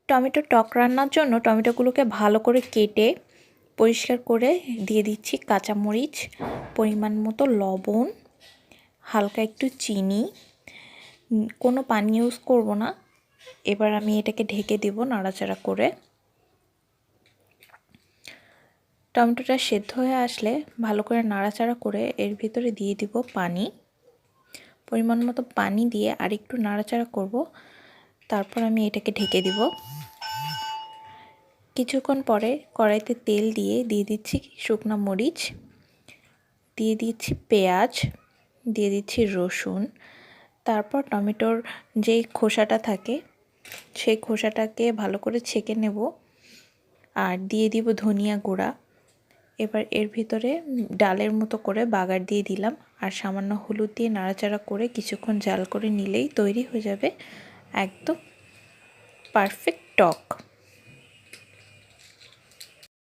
Tomato টক রান্নার জন্য টমেটোগুলোকে ভালো করে কেটে পরিষ্কার করে দিয়ে দিচ্ছি কাঁচামরিচ, পরিমাণ মতো লবণ, হালকা একটু চিনি, কোনো পানি ইউজ করব না। এবার আমি এটাকে ঢেকে দেব নাড়াচাড়া করে। টমেটোটা সেদ্ধ হয়ে আসলে ভালো করে নাড়াচাড়া করে এর ভিতরে দিয়ে দিব পানি, পরিমাণ মতো পানি দিয়ে আরেকটু নাড়াচাড়া করব। তারপর আমি এটাকে ঢেকে দিব। কিছুক্ষণ পরে কড়াইতে তেল দিয়ে দিচ্ছি শুকনো মরিচ, দিয়ে দিচ্ছি পেঁয়াজ, দিয়ে দিচ্ছি রসুন। তারপর টমেটোর যেই খোসাটা থাকে সেই খোসাটাকে ভালো করে ছেঁকে নেব আর দিয়ে দিব ধনিয়া গুঁড়া। এবার এর ভিতরে ডালের মতো করে বাগার দিয়ে দিলাম আর সামান্য হলুদ দিয়ে নাড়াচাড়া করে কিছুক্ষণ জাল করে নিলেই তৈরি হয়ে যাবে একদম পারফেক্ট টক।